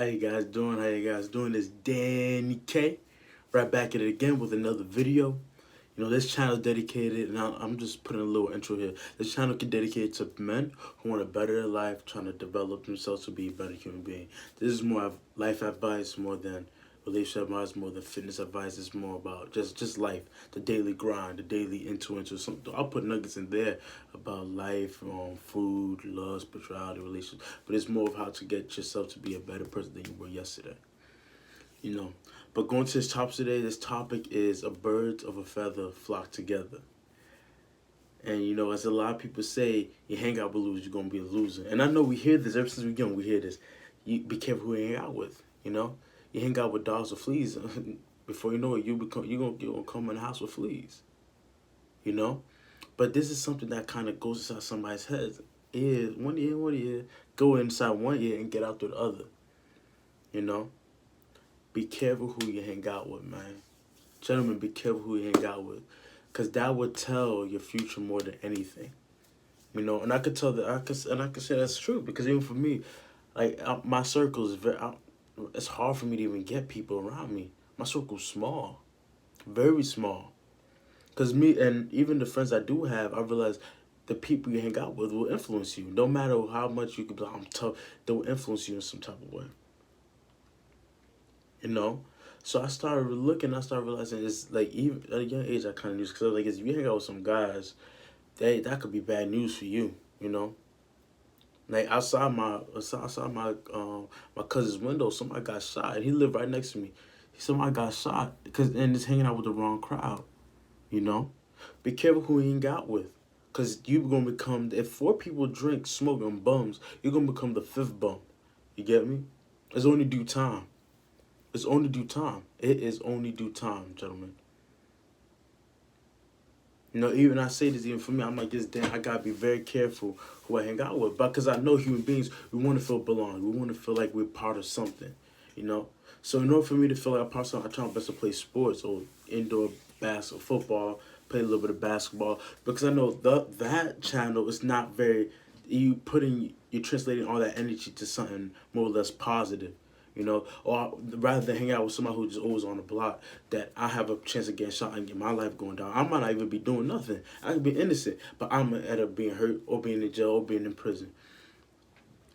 How you guys doing? How you guys doing? It's Danny K. Right back at it again with another video. This channel is dedicated, and I'm just putting a little intro here. This channel is dedicated to men who want to better their life, trying to develop themselves to be a better human being. This is more of life advice, more than relationship advice, more than fitness advice. It's more about just life, the daily grind, the daily into some. I'll put nuggets in there about life, food, love, spirituality, relationships. But it's more of how to get yourself to be a better person than you were yesterday. You know. But going to this topic today, this topic is a birds of a feather flock together. And as a lot of people say, you hang out with losers, you're gonna be a loser. And I know we hear this ever since we young. We hear this. You be careful who you hang out with. You hang out with dogs or fleas. Before you know it, you're gonna come in the house with fleas. You know, but this is something that kind of goes inside somebody's head. Is one ear, go inside one ear and get out through the other. You know, be careful who you hang out with, man. Gentlemen, be careful who you hang out with, because that would tell your future more than anything. And I could tell that I could say that's true, because even for me, like my circle is it's hard for me to even get people around me. My circle's small, very small. Cause me and even the friends I do have, I realize the people you hang out with will influence you. No matter how much you could be like, I'm tough, they will influence you in some type of way. You know? So I started looking, I started realizing it's like even at a young age I kinda knew, because like if you hang out with some guys, that could be bad news for you, you know? Like outside my cousin's window, somebody got shot. He lived right next to me. Somebody got shot and just hanging out with the wrong crowd. You know, be careful who you hang out with, cause you gonna become, if four people drink, smoke, and bums, you're gonna become the fifth bum. You get me? It's only due time. It's only due time. It is only due time, gentlemen. Even I say this, even for me, I'm like this. Damn, I gotta be very careful who I hang out with, but because I know human beings, we want to feel belong. We want to feel like we're part of something. You know. So in order for me to feel like I'm part of something, I try my best to play sports or indoor basketball, football, play a little bit of basketball, because I know that channel is not very. You're translating all that energy to something more or less positive. Or rather than hang out with somebody who's just always on the block, that I have a chance of getting shot and get my life going down. I might not even be doing nothing. I could be innocent, but I'm gonna end up being hurt or being in jail or being in prison.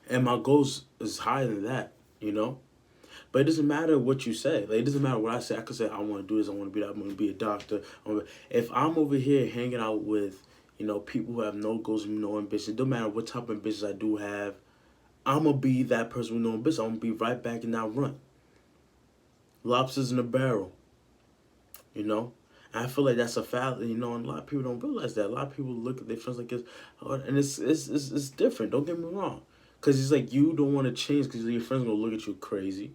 And my goals is higher than that, you know? But it doesn't matter what you say. Like, it doesn't matter what I say. I could say I want to do this. I want to be that. I'm going to be a doctor. If I'm over here hanging out with, people who have no goals and no ambition, it don't matter what type of ambitions I do have, I'm going to be that person with no ambition. I'm going to be right back in that run. Lobsters in a barrel, you know? And I feel like that's a fact, and a lot of people don't realize that. A lot of people look at their friends like this, and it's different. Don't get me wrong. Because it's like you don't want to change because your friends going to look at you crazy.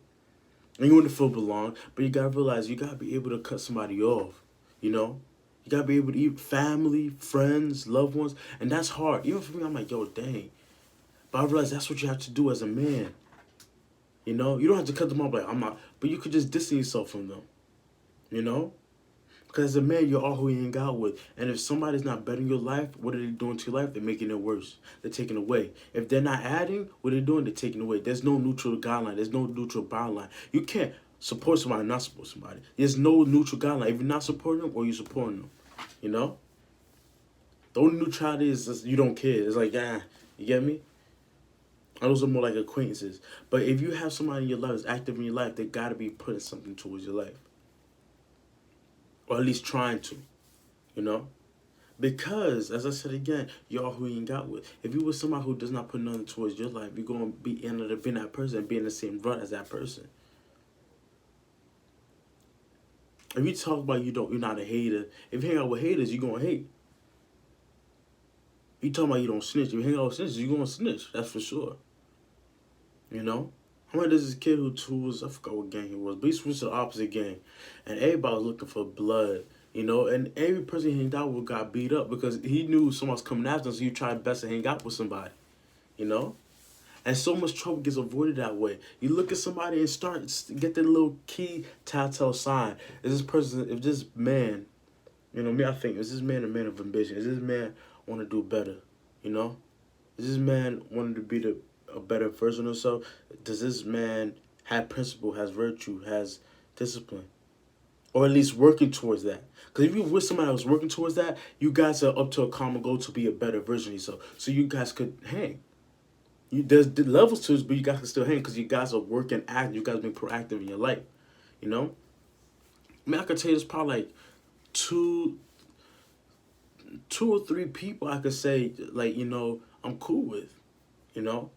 And you want to feel belong, but you gotta realize you gotta be able to cut somebody off. You gotta be able to eat family, friends, loved ones, and that's hard. Even for me, I'm like, yo, dang. But I realize that's what you have to do as a man. You don't have to cut them off like I'm not, but you could just distance yourself from them. You know, because as a man, you're all who you hang out with. And if somebody's not bettering your life, what are they doing to your life? They're making it worse. They're taking away. If they're not adding, what are they doing? They're taking away. There's no neutral guideline. There's no neutral bound line. You can't support somebody and not support somebody. There's no neutral guideline. If you're not supporting them or you're supporting them, you know? The only neutrality is just you don't care. It's like, you get me? And those are more like acquaintances. But if you have somebody in your life that's active in your life, they got to be putting something towards your life. Or at least trying to, you know? Because, as I said again, y'all who you ain't got with. If you were somebody who does not put nothing towards your life, you're going to be ended up being that person and be in the same rut as that person. If you talk about you're not a hater, if you hang out with haters, you're going to hate. You talking about you don't snitch. If you hang out with snitches, you're going to snitch. That's for sure. You know? I remember there's this kid who was, I forgot what gang he was, but he switched to the opposite gang. And everybody was looking for blood. And every person he hanged out with got beat up because he knew someone was coming after him, so he tried best to hang out with somebody, And so much trouble gets avoided that way. You look at somebody and get that little key telltale sign. If this man, I think, is this man a man of ambition? Is this man want to do better, Is this man wanting to be a better version of himself? Does this man have principle, has virtue, has discipline, or at least working towards that. Because if you with somebody who's working towards that, you guys are up to a common goal to be a better version of yourself. So you guys could hang. There's the levels to it, but you guys can still hang because you guys are working active. You guys being proactive in your life. You know, I mean, I could tell you there's probably like two, two or three people I could say like I'm cool with. You know,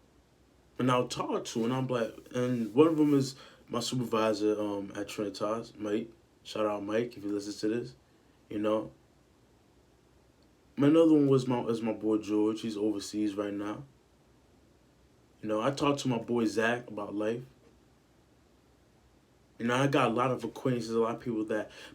and I'll talk to, and I'm like, and one of them is my supervisor at Trinitas, Mike. Shout out Mike if you listen to this. You know, my another one is my boy George. He's overseas right now. I talked to my boy Zach about life. I got a lot of acquaintances, a lot of people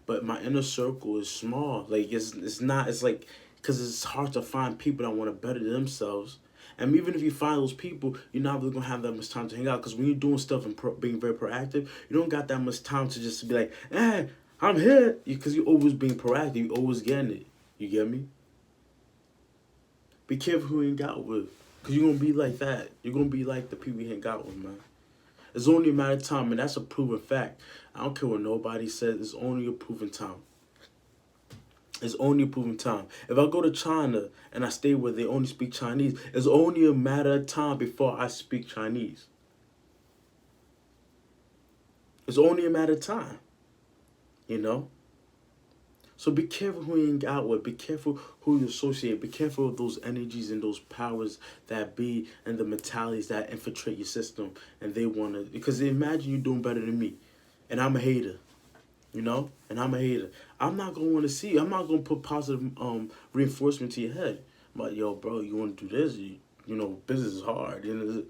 but my inner circle is small. Like it's not. It's like because it's hard to find people that want to better themselves. And even if you find those people, you're not really gonna have that much time to hang out. Because when you're doing stuff and being very proactive, you don't got that much time to just be like, I'm here. Because you're always being proactive. You're always getting it. You get me? Be careful who you hang out with. Because you're gonna be like that. You're gonna be like the people you hang out with, man. It's only a matter of time, and that's a proven fact. I don't care what nobody says. It's only a proven time. It's only a proven time. If I go to China and I stay where they only speak Chinese, it's only a matter of time before I speak Chinese. It's only a matter of time. So be careful who you hang out with. Be careful who you associate. Be careful of those energies and those powers that be and the mentalities that infiltrate your system. And they want to, because they imagine you doing better than me. And I'm a hater. And I'm a hater. I'm not going to want to see you. I'm not going to put positive reinforcement to your head. I'm like, yo, bro, you want to do this? Business is hard. Oh,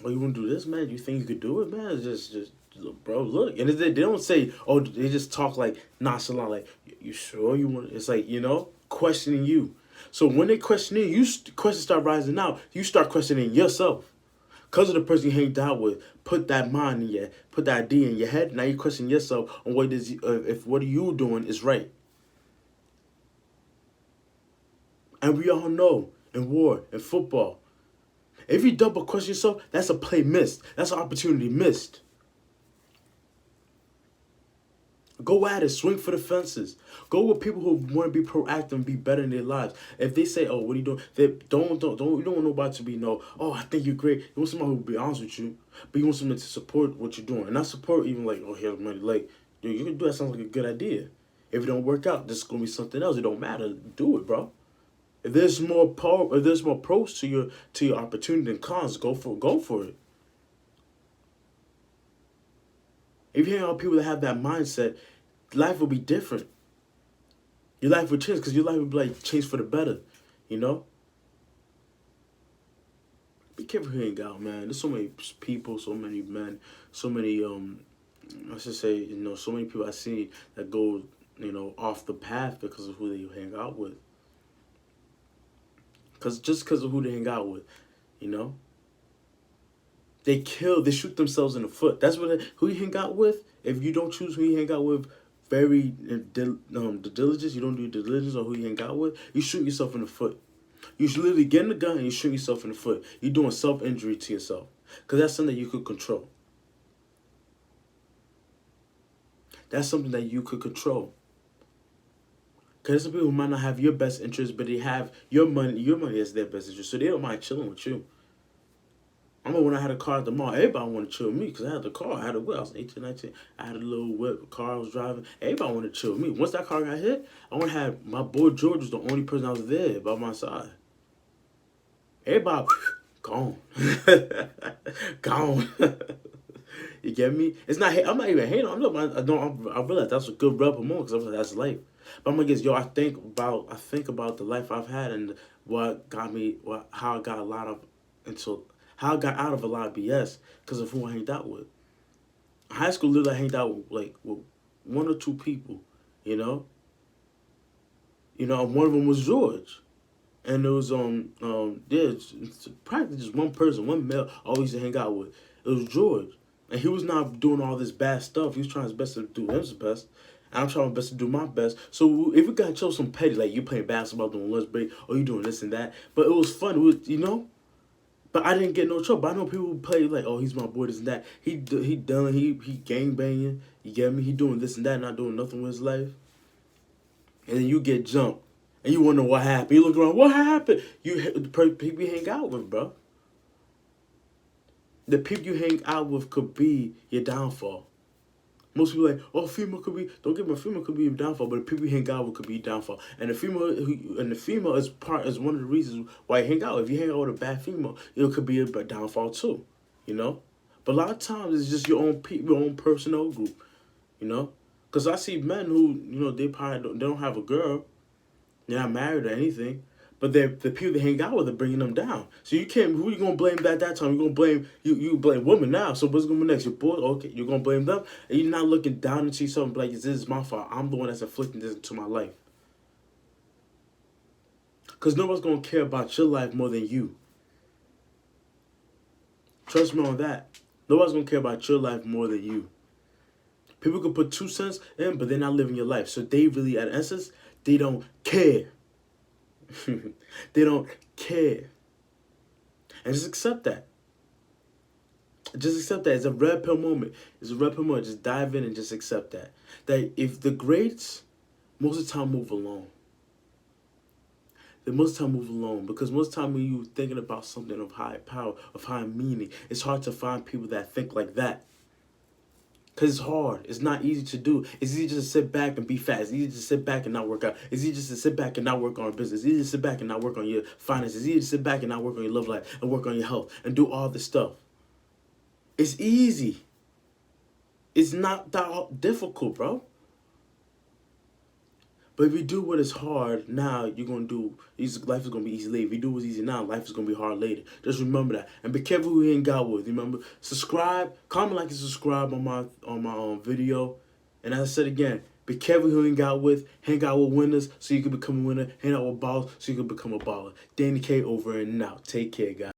you want to do this, man? You think you could do it, man? It's just bro, look. And they don't say, oh, they just talk like nonchalant, like, you sure you want? It's like, questioning you. So when they question you, questions start rising out. You start questioning yourself. Because of the person you hanged out with, put that idea in your head. Now you question yourself on if what are you doing is right. And we all know in war, in football, if you double question yourself, that's a play missed. That's an opportunity missed. Go at it. Swing for the fences. Go with people who want to be proactive and be better in their lives. If they say, "Oh, what are you doing?" They don't. You don't want nobody to be "Oh, I think you're great." You want somebody who will be honest with you, but you want somebody to support what you're doing, and not support even like, "Oh, here's money." Like, dude, you can do that. Sounds like a good idea. If it don't work out, this is gonna be something else. It don't matter. Do it, bro. If there's more power, if there's more pros to your opportunity than cons, go for it. If you hang out with people that have that mindset, life will be different. Your life will change because your life will be like change for the better, Be careful who you hang out, man. There's so many people, so many men, so many I should say, so many people I see that go, off the path because of who they hang out with. Because of who they hang out with, They shoot themselves in the foot. That's who you hang out with. If you don't choose who you hang out with, the diligence, you don't do the diligence on who you hang out with, you shoot yourself in the foot. You should literally get in the gun and you shoot yourself in the foot. You're doing self-injury to yourself. Because that's something that you could control. That's something that you could control. Because some people who might not have your best interest, but they have your money as their best interest. So they don't mind chilling with you. I remember when I had a car at the mall, everybody wanted to chill with me because I had the car. I had a whip. I was 18, 19. I had a little whip, car I was driving. Everybody wanted to chill with me. Once that car got hit, I want to have my boy George was the only person I was there by my side. Everybody, gone. Gone. You get me? It's not. I'm not even hating. I realize that's a good rub moment because that's life. But I'm gonna guess, I think about the life I've had and what got me, how I got how I got out of a lot of BS because of who I hanged out with. High school, literally, I hanged out with one or two people, One of them was George, and there was it's practically just one person, one male I always used to hang out with. It was George, and he was not doing all this bad stuff. He was trying his best to do his best. And I'm trying my best to do my best. So if we got to show some petty, like you playing basketball, doing lunch break, or you doing this and that, but it was fun. It was, But I didn't get no trouble. I know people who play like, oh, he's my boy, this and that. He done, he gang banging. You get me? He doing this and that, not doing nothing with his life. And then you get jumped, and you wonder what happened. You look around, what happened? The people you hang out with, bro. The people you hang out with could be your downfall. Most people like, oh, female could be. Don't get me, female could be your downfall, but the people you hang out with could be your downfall. And the female is one of the reasons why you hang out. If you hang out with a bad female, it could be a downfall too, you know. But a lot of times it's just your own personal group, you know. Because I see men who, they don't have a girl, they're not married or anything, but the people they hang out with are bringing them down. So you can't. Who you gonna blame at that time? You gonna blame you blame women now. So what's gonna be next? Your boy? Okay, you're gonna blame them, and you're not looking down into yourself and be like, this is my fault. I'm the one that's inflicting this into my life. Because nobody's gonna care about your life more than you. Trust me on that. Nobody's gonna care about your life more than you. People could put 2 cents in, but they're not living your life. So they really, at essence, they don't care. They don't care. And just accept that. Just accept that. It's a red pill moment. It's a red pill moment. Just dive in and just accept that. That if the greats, most of the time move alone. They most of the time move alone. Because most of the time when you're thinking about something of high power, of high meaning, it's hard to find people that think like that. Because it's hard. It's not easy to do. It's easy to sit back and be fat. It's easy to sit back and not work out. It's easy to sit back and not work on a business. It's easy to sit back and not work on your finances. It's easy to sit back and not work on your love life and work on your health and do all this stuff. It's easy. It's not that difficult, bro. But if you do what is hard now, you're going to do, life is going to be easy later. If you do what's easy now, life is going to be hard later. Just remember that. And be careful who you hang out with. Remember, subscribe, comment, like, and subscribe on my video. And as I said again, be careful who you hang out with winners so you can become a winner, hang out with ballers so you can become a baller. Danny K over and out. Take care, guys.